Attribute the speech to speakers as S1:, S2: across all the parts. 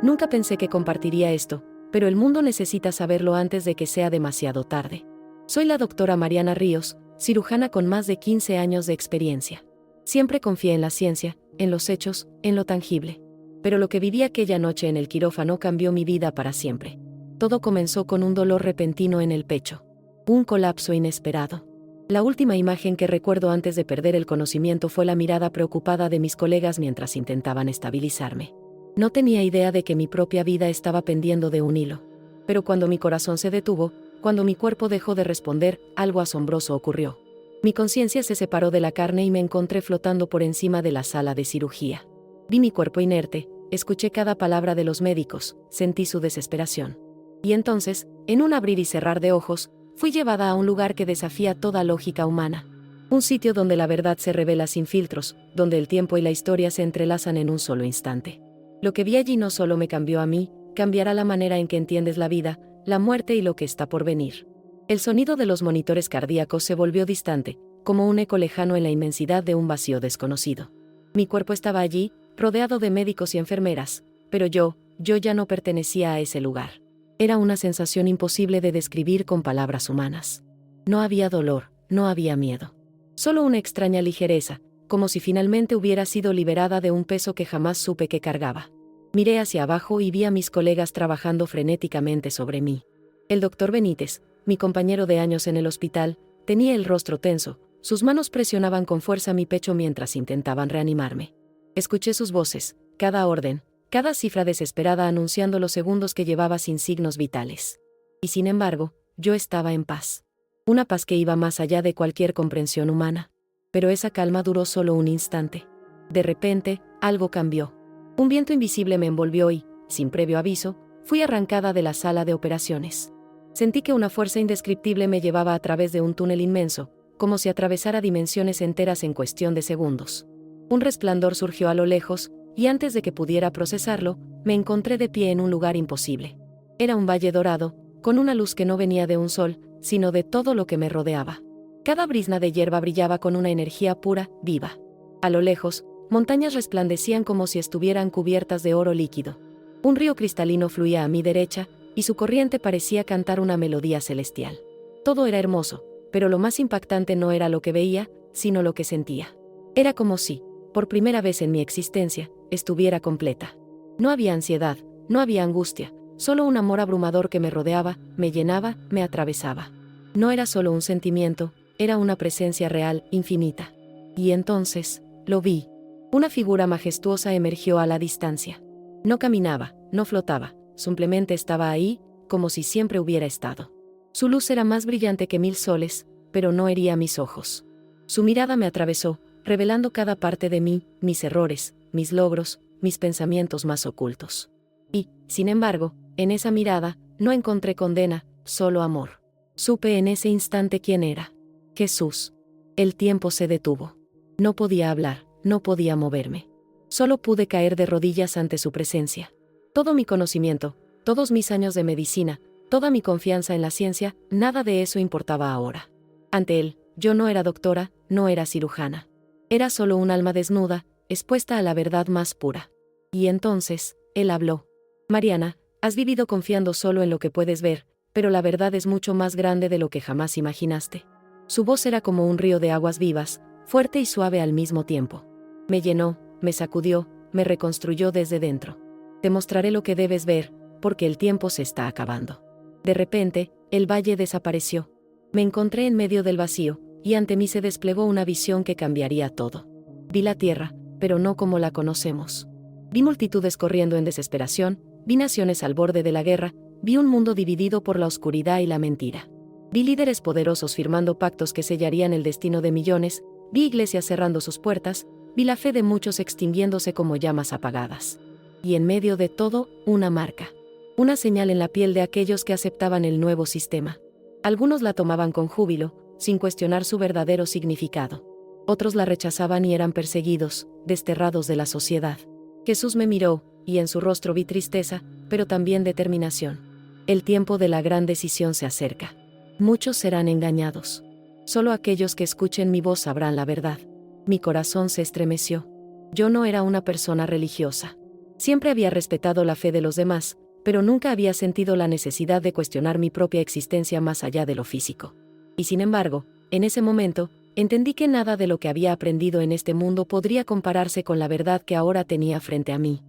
S1: Nunca pensé que compartiría esto, pero el mundo necesita saberlo antes de que sea demasiado tarde. Soy la doctora Mariana Ríos, cirujana con más de 15 años de experiencia. Siempre confié en la ciencia, en los hechos, en lo tangible. Pero lo que viví aquella noche en el quirófano cambió mi vida para siempre. Todo comenzó con un dolor repentino en el pecho. Un colapso inesperado. La última imagen que recuerdo antes de perder el conocimiento fue la mirada preocupada de mis colegas mientras intentaban estabilizarme. No tenía idea de que mi propia vida estaba pendiendo de un hilo. Pero cuando mi corazón se detuvo, cuando mi cuerpo dejó de responder, algo asombroso ocurrió. Mi conciencia se separó de la carne y me encontré flotando por encima de la sala de cirugía. Vi mi cuerpo inerte, escuché cada palabra de los médicos, sentí su desesperación. Y entonces, en un abrir y cerrar de ojos, fui llevada a un lugar que desafía toda lógica humana. Un sitio donde la verdad se revela sin filtros, donde el tiempo y la historia se entrelazan en un solo instante. Lo que vi allí no solo me cambió a mí, cambiará la manera en que entiendes la vida, la muerte y lo que está por venir. El sonido de los monitores cardíacos se volvió distante, como un eco lejano en la inmensidad de un vacío desconocido. Mi cuerpo estaba allí, rodeado de médicos y enfermeras, pero yo ya no pertenecía a ese lugar. Era una sensación imposible de describir con palabras humanas. No había dolor, no había miedo. Solo una extraña ligereza, como si finalmente hubiera sido liberada de un peso que jamás supe que cargaba. Miré hacia abajo y vi a mis colegas trabajando frenéticamente sobre mí. El doctor Benítez, mi compañero de años en el hospital, tenía el rostro tenso, sus manos presionaban con fuerza mi pecho mientras intentaban reanimarme. Escuché sus voces, cada orden, cada cifra desesperada anunciando los segundos que llevaba sin signos vitales. Y sin embargo, yo estaba en paz. Una paz que iba más allá de cualquier comprensión humana. Pero esa calma duró solo un instante. De repente, algo cambió. Un viento invisible me envolvió y, sin previo aviso, fui arrancada de la sala de operaciones. Sentí que una fuerza indescriptible me llevaba a través de un túnel inmenso, como si atravesara dimensiones enteras en cuestión de segundos. Un resplandor surgió a lo lejos, y antes de que pudiera procesarlo, me encontré de pie en un lugar imposible. Era un valle dorado, con una luz que no venía de un sol, sino de todo lo que me rodeaba. Cada brizna de hierba brillaba con una energía pura, viva. A lo lejos, montañas resplandecían como si estuvieran cubiertas de oro líquido. Un río cristalino fluía a mi derecha, y su corriente parecía cantar una melodía celestial. Todo era hermoso, pero lo más impactante no era lo que veía, sino lo que sentía. Era como si, por primera vez en mi existencia, estuviera completa. No había ansiedad, no había angustia, solo un amor abrumador que me rodeaba, me llenaba, me atravesaba. No era solo un sentimiento, era una presencia real, infinita. Y entonces, lo vi. Una figura majestuosa emergió a la distancia. No caminaba, no flotaba, simplemente estaba ahí, como si siempre hubiera estado. Su luz era más brillante que 1000 soles, pero no hería mis ojos. Su mirada me atravesó, revelando cada parte de mí, mis errores, mis logros, mis pensamientos más ocultos. Y, sin embargo, en esa mirada, no encontré condena, solo amor. Supe en ese instante quién era. Jesús. El tiempo se detuvo. No podía hablar, no podía moverme. Solo pude caer de rodillas ante su presencia. Todo mi conocimiento, todos mis años de medicina, toda mi confianza en la ciencia, nada de eso importaba ahora. Ante él, yo no era doctora, no era cirujana. Era solo un alma desnuda, expuesta a la verdad más pura. Y entonces, él habló. Mariana, has vivido confiando solo en lo que puedes ver, pero la verdad es mucho más grande de lo que jamás imaginaste. Su voz era como un río de aguas vivas, fuerte y suave al mismo tiempo. Me llenó, me sacudió, me reconstruyó desde dentro. Te mostraré lo que debes ver, porque el tiempo se está acabando. De repente, el valle desapareció. Me encontré en medio del vacío, y ante mí se desplegó una visión que cambiaría todo. Vi la tierra, pero no como la conocemos. Vi multitudes corriendo en desesperación, vi naciones al borde de la guerra, vi un mundo dividido por la oscuridad y la mentira. Vi líderes poderosos firmando pactos que sellarían el destino de millones, vi iglesias cerrando sus puertas, vi la fe de muchos extinguiéndose como llamas apagadas. Y en medio de todo, una marca. Una señal en la piel de aquellos que aceptaban el nuevo sistema. Algunos la tomaban con júbilo, sin cuestionar su verdadero significado. Otros la rechazaban y eran perseguidos, desterrados de la sociedad. Jesús me miró, y en su rostro vi tristeza, pero también determinación. El tiempo de la gran decisión se acerca. Muchos serán engañados. Solo aquellos que escuchen mi voz sabrán la verdad. Mi corazón se estremeció. Yo no era una persona religiosa. Siempre había respetado la fe de los demás, pero nunca había sentido la necesidad de cuestionar mi propia existencia más allá de lo físico. Y sin embargo, en ese momento, entendí que nada de lo que había aprendido en este mundo podría compararse con la verdad que ahora tenía frente a mí.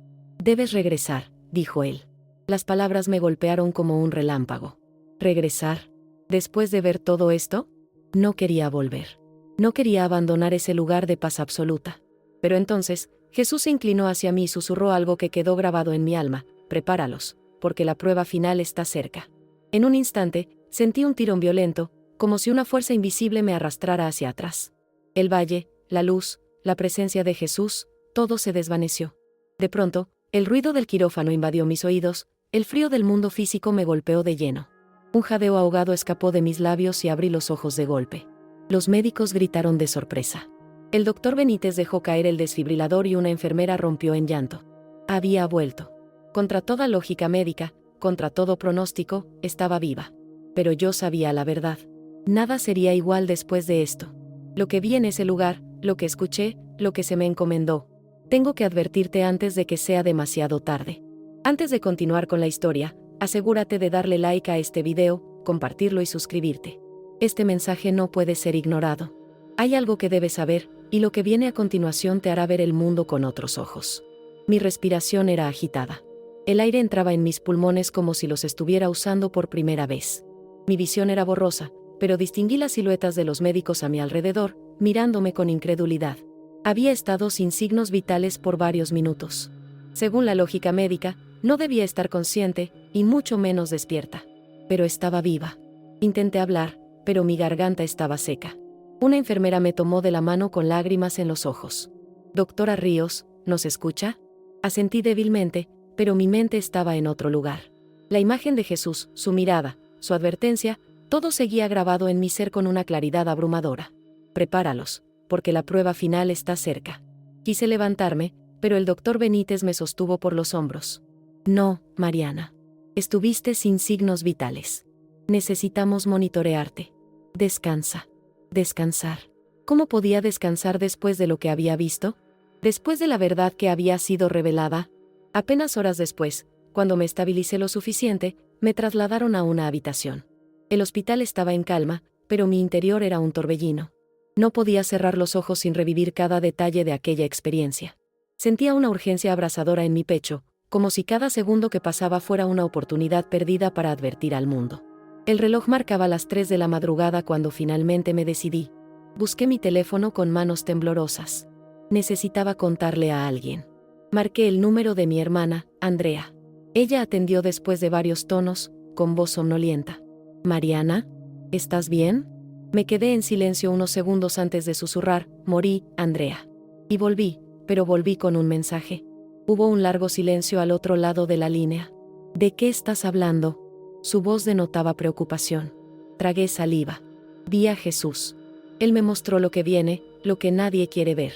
S1: «Debes regresar», dijo él. Las palabras me golpearon como un relámpago. ¿Regresar? ¿Después de ver todo esto? No quería volver. No quería abandonar ese lugar de paz absoluta. Pero entonces, Jesús se inclinó hacia mí y susurró algo que quedó grabado en mi alma: «Prepáralos, porque la prueba final está cerca». En un instante, sentí un tirón violento, como si una fuerza invisible me arrastrara hacia atrás. El valle, la luz, la presencia de Jesús, todo se desvaneció. De pronto, el ruido del quirófano invadió mis oídos, el frío del mundo físico me golpeó de lleno. Un jadeo ahogado escapó de mis labios y abrí los ojos de golpe. Los médicos gritaron de sorpresa. El doctor Benítez dejó caer el desfibrilador y una enfermera rompió en llanto. Había vuelto. Contra toda lógica médica, contra todo pronóstico, estaba viva. Pero yo sabía la verdad. Nada sería igual después de esto. Lo que vi en ese lugar, lo que escuché, lo que se me encomendó. Tengo que advertirte antes de que sea demasiado tarde. Antes de continuar con la historia, asegúrate de darle like a este video, compartirlo y suscribirte. Este mensaje no puede ser ignorado. Hay algo que debes saber, y lo que viene a continuación te hará ver el mundo con otros ojos. Mi respiración era agitada. El aire entraba en mis pulmones como si los estuviera usando por primera vez. Mi visión era borrosa, pero distinguí las siluetas de los médicos a mi alrededor, mirándome con incredulidad. Había estado sin signos vitales por varios minutos. Según la lógica médica, no debía estar consciente, y mucho menos despierta. Pero estaba viva. Intenté hablar, pero mi garganta estaba seca. Una enfermera me tomó de la mano con lágrimas en los ojos. «Doctora Ríos, ¿nos escucha?». Asentí débilmente, pero mi mente estaba en otro lugar. La imagen de Jesús, su mirada, su advertencia, todo seguía grabado en mi ser con una claridad abrumadora. «Prepáralos, porque la prueba final está cerca». Quise levantarme, pero el doctor Benítez me sostuvo por los hombros. «No, Mariana. Estuviste sin signos vitales. Necesitamos monitorearte. Descansa». Descansar. ¿Cómo podía descansar después de lo que había visto? Después de la verdad que había sido revelada. Apenas horas después, cuando me estabilicé lo suficiente, me trasladaron a una habitación. El hospital estaba en calma, pero mi interior era un torbellino. No podía cerrar los ojos sin revivir cada detalle de aquella experiencia. Sentía una urgencia abrasadora en mi pecho, como si cada segundo que pasaba fuera una oportunidad perdida para advertir al mundo. El reloj marcaba las 3 de la madrugada cuando finalmente me decidí. Busqué mi teléfono con manos temblorosas. Necesitaba contarle a alguien. Marqué el número de mi hermana, Andrea. Ella atendió después de varios tonos, con voz somnolienta. «Mariana, ¿estás bien?». Me quedé en silencio unos segundos antes de susurrar: «Morí, Andrea». Y volví, pero volví con un mensaje. Hubo un largo silencio al otro lado de la línea. «¿De qué estás hablando?». Su voz denotaba preocupación. Tragué saliva. Vi a Jesús. Él me mostró lo que viene, lo que nadie quiere ver.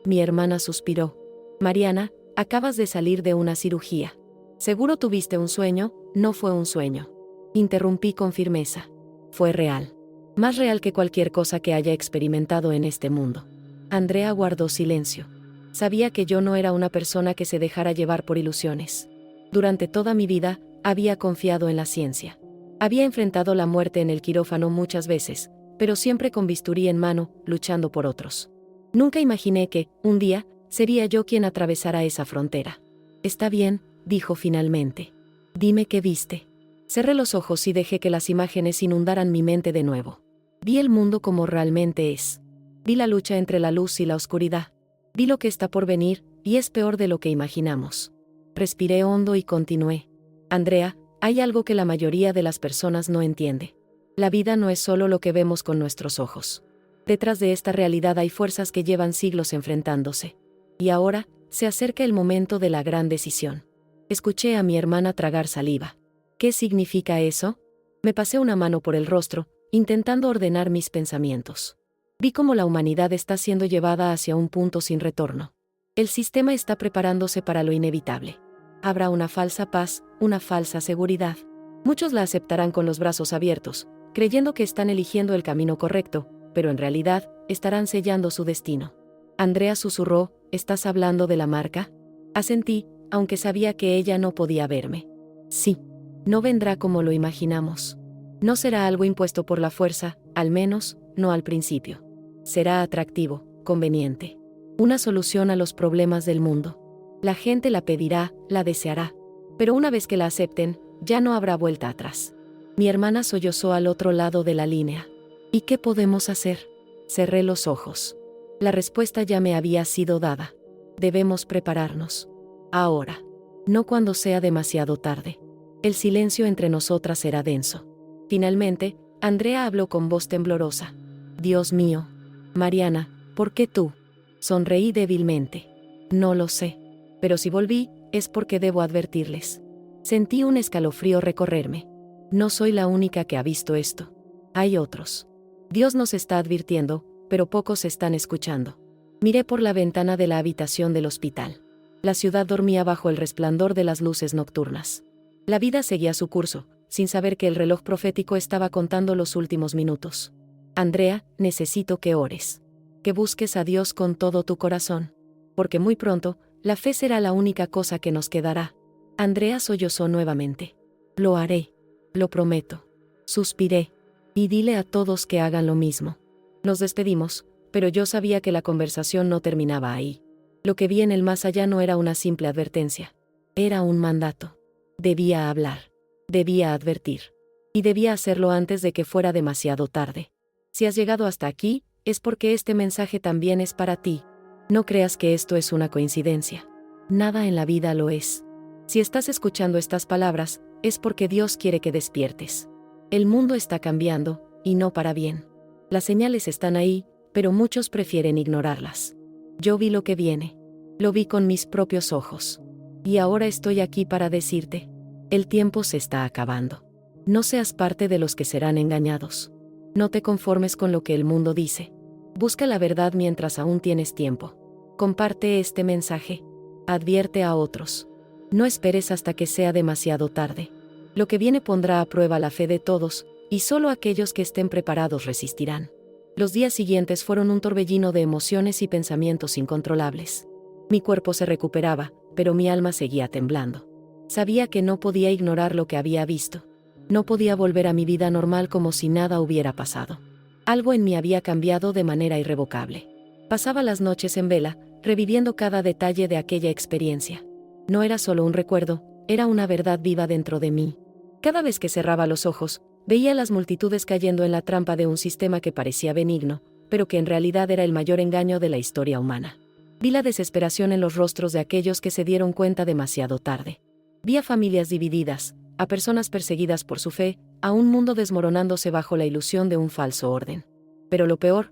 S1: Mi hermana suspiró. «Mariana, acabas de salir de una cirugía. Seguro tuviste un sueño». «No fue un sueño». Interrumpí con firmeza. «Fue real. Más real que cualquier cosa que haya experimentado en este mundo». Andrea guardó silencio. Sabía que yo no era una persona que se dejara llevar por ilusiones. Durante toda mi vida, había confiado en la ciencia. Había enfrentado la muerte en el quirófano muchas veces, pero siempre con bisturí en mano, luchando por otros. Nunca imaginé que, un día, sería yo quien atravesara esa frontera. «Está bien», dijo finalmente. «Dime qué viste». Cerré los ojos y dejé que las imágenes inundaran mi mente de nuevo. Vi el mundo como realmente es. Vi la lucha entre la luz y la oscuridad. Vi lo que está por venir, y es peor de lo que imaginamos. Respiré hondo y continué. «Andrea, hay algo que la mayoría de las personas no entiende. La vida no es solo lo que vemos con nuestros ojos. Detrás de esta realidad hay fuerzas que llevan siglos enfrentándose. Y ahora, se acerca el momento de la gran decisión». Escuché a mi hermana tragar saliva. «¿Qué significa eso?». Me pasé una mano por el rostro, intentando ordenar mis pensamientos. Vi cómo la humanidad está siendo llevada hacia un punto sin retorno. El sistema está preparándose para lo inevitable. Habrá una falsa paz, una falsa seguridad. Muchos la aceptarán con los brazos abiertos, creyendo que están eligiendo el camino correcto, pero en realidad, estarán sellando su destino. Andrea susurró: «¿Estás hablando de la marca?». Asentí, aunque sabía que ella no podía verme. Sí, no vendrá como lo imaginamos. No será algo impuesto por la fuerza, al menos, no al principio. Será atractivo, conveniente. Una solución a los problemas del mundo. La gente la pedirá, la deseará. Pero una vez que la acepten, ya no habrá vuelta atrás. Mi hermana sollozó al otro lado de la línea. ¿Y qué podemos hacer? Cerré los ojos. La respuesta ya me había sido dada. Debemos prepararnos. Ahora. No cuando sea demasiado tarde. El silencio entre nosotras era denso. Finalmente, Andrea habló con voz temblorosa. Dios mío. Mariana, ¿por qué tú? Sonreí débilmente. No lo sé. Pero si volví, es porque debo advertirles. Sentí un escalofrío recorrerme. No soy la única que ha visto esto. Hay otros. Dios nos está advirtiendo, pero pocos están escuchando. Miré por la ventana de la habitación del hospital. La ciudad dormía bajo el resplandor de las luces nocturnas. La vida seguía su curso, sin saber que el reloj profético estaba contando los últimos minutos. Andrea, necesito que ores. Que busques a Dios con todo tu corazón. Porque muy pronto, la fe será la única cosa que nos quedará. Andrea sollozó nuevamente. Lo haré. Lo prometo. Suspiré. Y dile a todos que hagan lo mismo. Nos despedimos, pero yo sabía que la conversación no terminaba ahí. Lo que vi en el más allá no era una simple advertencia. Era un mandato. Debía hablar. Debía advertir. Y debía hacerlo antes de que fuera demasiado tarde. Si has llegado hasta aquí, es porque este mensaje también es para ti. No creas que esto es una coincidencia. Nada en la vida lo es. Si estás escuchando estas palabras, es porque Dios quiere que despiertes. El mundo está cambiando, y no para bien. Las señales están ahí, pero muchos prefieren ignorarlas. Yo vi lo que viene. Lo vi con mis propios ojos. Y ahora estoy aquí para decirte. El tiempo se está acabando. No seas parte de los que serán engañados. No te conformes con lo que el mundo dice. Busca la verdad mientras aún tienes tiempo. Comparte este mensaje. Advierte a otros. No esperes hasta que sea demasiado tarde. Lo que viene pondrá a prueba la fe de todos, y solo aquellos que estén preparados resistirán. Los días siguientes fueron un torbellino de emociones y pensamientos incontrolables. Mi cuerpo se recuperaba, pero mi alma seguía temblando. Sabía que no podía ignorar lo que había visto. No podía volver a mi vida normal como si nada hubiera pasado. Algo en mí había cambiado de manera irrevocable. Pasaba las noches en vela, reviviendo cada detalle de aquella experiencia. No era solo un recuerdo, era una verdad viva dentro de mí. Cada vez que cerraba los ojos, veía las multitudes cayendo en la trampa de un sistema que parecía benigno, pero que en realidad era el mayor engaño de la historia humana. Vi la desesperación en los rostros de aquellos que se dieron cuenta demasiado tarde. Vi a familias divididas, a personas perseguidas por su fe, a un mundo desmoronándose bajo la ilusión de un falso orden. Pero lo peor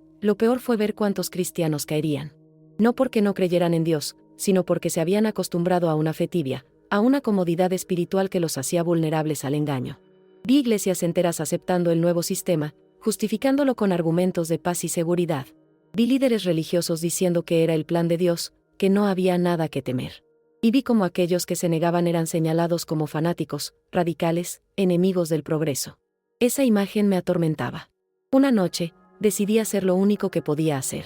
S1: fue ver cuántos cristianos caerían. No porque no creyeran en Dios, sino porque se habían acostumbrado a una fe tibia, a una comodidad espiritual que los hacía vulnerables al engaño. Vi iglesias enteras aceptando el nuevo sistema, justificándolo con argumentos de paz y seguridad. Vi líderes religiosos diciendo que era el plan de Dios, que no había nada que temer. Y vi cómo aquellos que se negaban eran señalados como fanáticos, radicales, enemigos del progreso. Esa imagen me atormentaba. Una noche, decidí hacer lo único que podía hacer.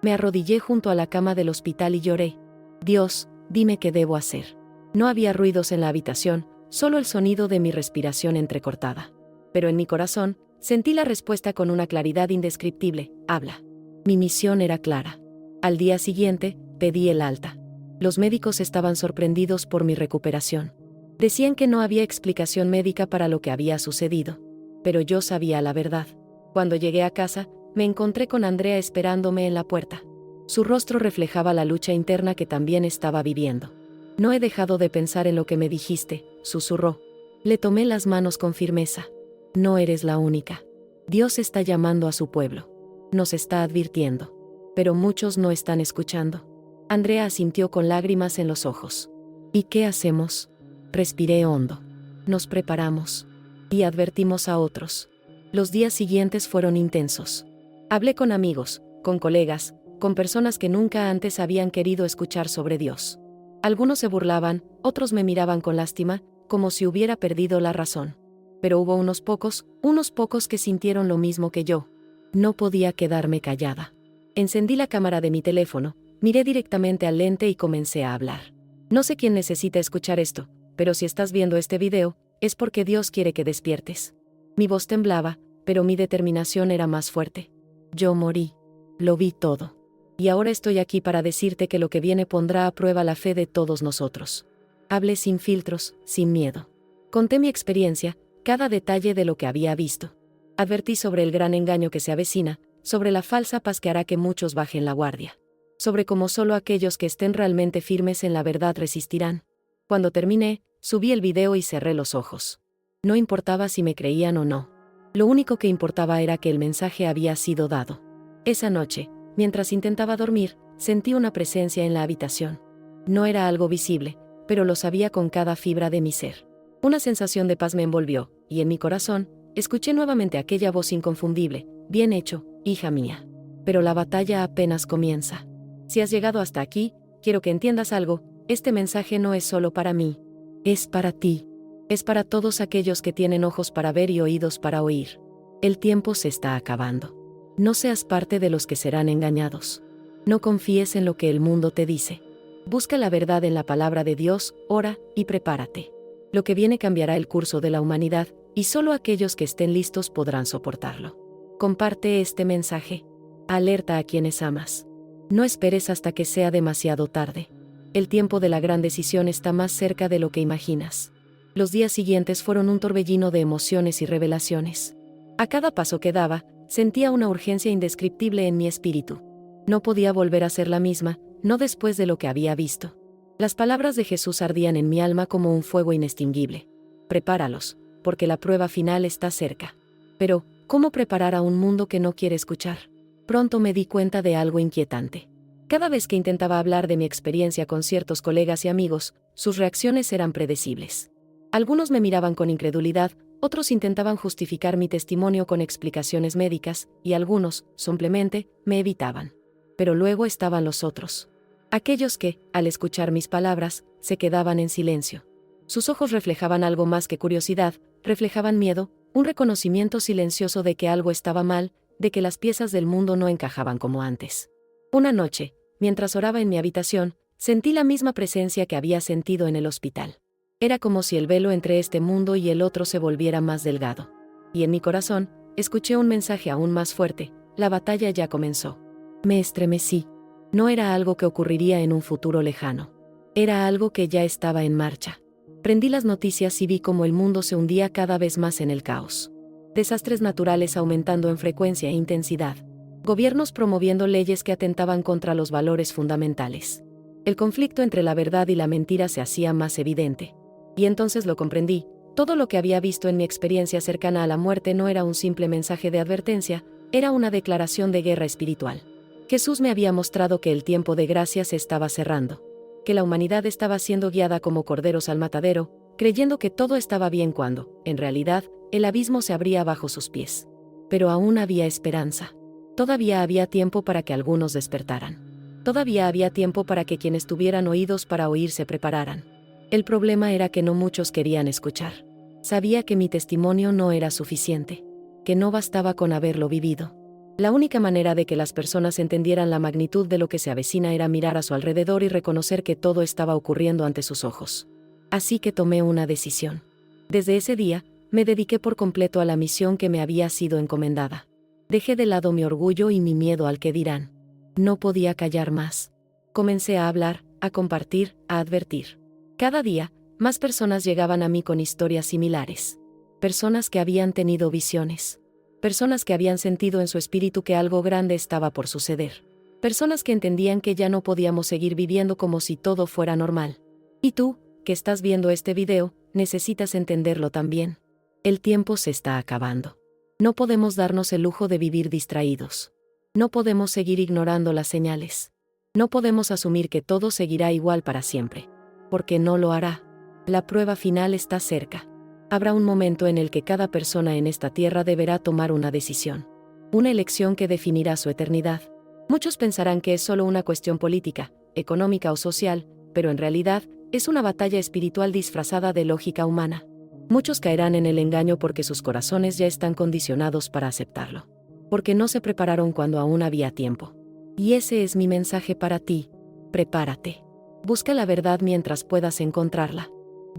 S1: Me arrodillé junto a la cama del hospital y lloré. Dios, dime qué debo hacer. No había ruidos en la habitación, solo el sonido de mi respiración entrecortada. Pero en mi corazón, sentí la respuesta con una claridad indescriptible: habla. Mi misión era clara. Al día siguiente, pedí el alta. Los médicos estaban sorprendidos por mi recuperación. Decían que no había explicación médica para lo que había sucedido. Pero yo sabía la verdad. Cuando llegué a casa, me encontré con Andrea esperándome en la puerta. Su rostro reflejaba la lucha interna que también estaba viviendo. No he dejado de pensar en lo que me dijiste, susurró. Le tomé las manos con firmeza. No eres la única. Dios está llamando a su pueblo. Nos está advirtiendo. Pero muchos no están escuchando. Andrea asintió con lágrimas en los ojos. ¿Y qué hacemos? Respiré hondo. Nos preparamos. Y advertimos a otros. Los días siguientes fueron intensos. Hablé con amigos, con colegas, con personas que nunca antes habían querido escuchar sobre Dios. Algunos se burlaban, otros me miraban con lástima, como si hubiera perdido la razón. Pero hubo unos pocos que sintieron lo mismo que yo. No podía quedarme callada. Encendí la cámara de mi teléfono, miré directamente al lente y comencé a hablar. No sé quién necesita escuchar esto, pero si estás viendo este video, es porque Dios quiere que despiertes. Mi voz temblaba, pero mi determinación era más fuerte. Yo morí. Lo vi todo. Y ahora estoy aquí para decirte que lo que viene pondrá a prueba la fe de todos nosotros. Hablé sin filtros, sin miedo. Conté mi experiencia, cada detalle de lo que había visto. Advertí sobre el gran engaño que se avecina, sobre la falsa paz que hará que muchos bajen la guardia. Sobre cómo solo aquellos que estén realmente firmes en la verdad resistirán. Cuando terminé, subí el video y cerré los ojos. No importaba si me creían o no. Lo único que importaba era que el mensaje había sido dado. Esa noche, mientras intentaba dormir, sentí una presencia en la habitación. No era algo visible, pero lo sabía con cada fibra de mi ser. Una sensación de paz me envolvió, y en mi corazón, escuché nuevamente aquella voz inconfundible: bien hecho, hija mía. Pero la batalla apenas comienza. Si has llegado hasta aquí, quiero que entiendas algo: este mensaje no es solo para mí. Es para ti. Es para todos aquellos que tienen ojos para ver y oídos para oír. El tiempo se está acabando. No seas parte de los que serán engañados. No confíes en lo que el mundo te dice. Busca la verdad en la palabra de Dios, ora y prepárate. Lo que viene cambiará el curso de la humanidad, y solo aquellos que estén listos podrán soportarlo. Comparte este mensaje. Alerta a quienes amas. No esperes hasta que sea demasiado tarde. El tiempo de la gran decisión está más cerca de lo que imaginas. Los días siguientes fueron un torbellino de emociones y revelaciones. A cada paso que daba, sentía una urgencia indescriptible en mi espíritu. No podía volver a ser la misma, no después de lo que había visto. Las palabras de Jesús ardían en mi alma como un fuego inextinguible. Prepáralos, porque la prueba final está cerca. Pero, ¿cómo preparar a un mundo que no quiere escuchar? Pronto me di cuenta de algo inquietante. Cada vez que intentaba hablar de mi experiencia con ciertos colegas y amigos, sus reacciones eran predecibles. Algunos me miraban con incredulidad, otros intentaban justificar mi testimonio con explicaciones médicas, y algunos, simplemente, me evitaban. Pero luego estaban los otros. Aquellos que, al escuchar mis palabras, se quedaban en silencio. Sus ojos reflejaban algo más que curiosidad, reflejaban miedo, un reconocimiento silencioso de que algo estaba mal, de que las piezas del mundo no encajaban como antes. Una noche, mientras oraba en mi habitación, sentí la misma presencia que había sentido en el hospital. Era como si el velo entre este mundo y el otro se volviera más delgado. Y en mi corazón, escuché un mensaje aún más fuerte: la batalla ya comenzó. Me estremecí. No era algo que ocurriría en un futuro lejano. Era algo que ya estaba en marcha. Prendí las noticias y vi cómo el mundo se hundía cada vez más en el caos. Desastres naturales aumentando en frecuencia e intensidad. Gobiernos promoviendo leyes que atentaban contra los valores fundamentales. El conflicto entre la verdad y la mentira se hacía más evidente. Y entonces lo comprendí: todo lo que había visto en mi experiencia cercana a la muerte no era un simple mensaje de advertencia, era una declaración de guerra espiritual. Jesús me había mostrado que el tiempo de gracia se estaba cerrando, que la humanidad estaba siendo guiada como corderos al matadero, creyendo que todo estaba bien cuando, en realidad, el abismo se abría bajo sus pies. Pero aún había esperanza. Todavía había tiempo para que algunos despertaran. Todavía había tiempo para que quienes tuvieran oídos para oír se prepararan. El problema era que no muchos querían escuchar. Sabía que mi testimonio no era suficiente, que no bastaba con haberlo vivido. La única manera de que las personas entendieran la magnitud de lo que se avecina era mirar a su alrededor y reconocer que todo estaba ocurriendo ante sus ojos. Así que tomé una decisión. Desde ese día, me dediqué por completo a la misión que me había sido encomendada. Dejé de lado mi orgullo y mi miedo al que dirán. No podía callar más. Comencé a hablar, a compartir, a advertir. Cada día, más personas llegaban a mí con historias similares. Personas que habían tenido visiones. Personas que habían sentido en su espíritu que algo grande estaba por suceder. Personas que entendían que ya no podíamos seguir viviendo como si todo fuera normal. Y tú, que estás viendo este video, necesitas entenderlo también. El tiempo se está acabando. No podemos darnos el lujo de vivir distraídos. No podemos seguir ignorando las señales. No podemos asumir que todo seguirá igual para siempre. Porque no lo hará. La prueba final está cerca. Habrá un momento en el que cada persona en esta tierra deberá tomar una decisión. Una elección que definirá su eternidad. Muchos pensarán que es solo una cuestión política, económica o social, pero en realidad, es una batalla espiritual disfrazada de lógica humana. Muchos caerán en el engaño porque sus corazones ya están condicionados para aceptarlo. Porque no se prepararon cuando aún había tiempo. Y ese es mi mensaje para ti. Prepárate. Busca la verdad mientras puedas encontrarla.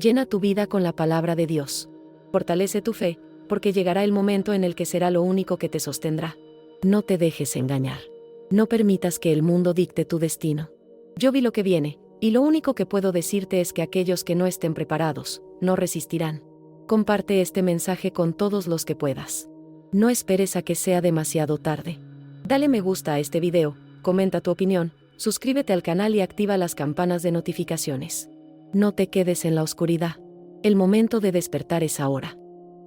S1: Llena tu vida con la palabra de Dios. Fortalece tu fe, porque llegará el momento en el que será lo único que te sostendrá. No te dejes engañar. No permitas que el mundo dicte tu destino. Yo vi lo que viene, y lo único que puedo decirte es que aquellos que no estén preparados, no resistirán. Comparte este mensaje con todos los que puedas. No esperes a que sea demasiado tarde. Dale me gusta a este video, comenta tu opinión, suscríbete al canal y activa las campanas de notificaciones. No te quedes en la oscuridad. El momento de despertar es ahora.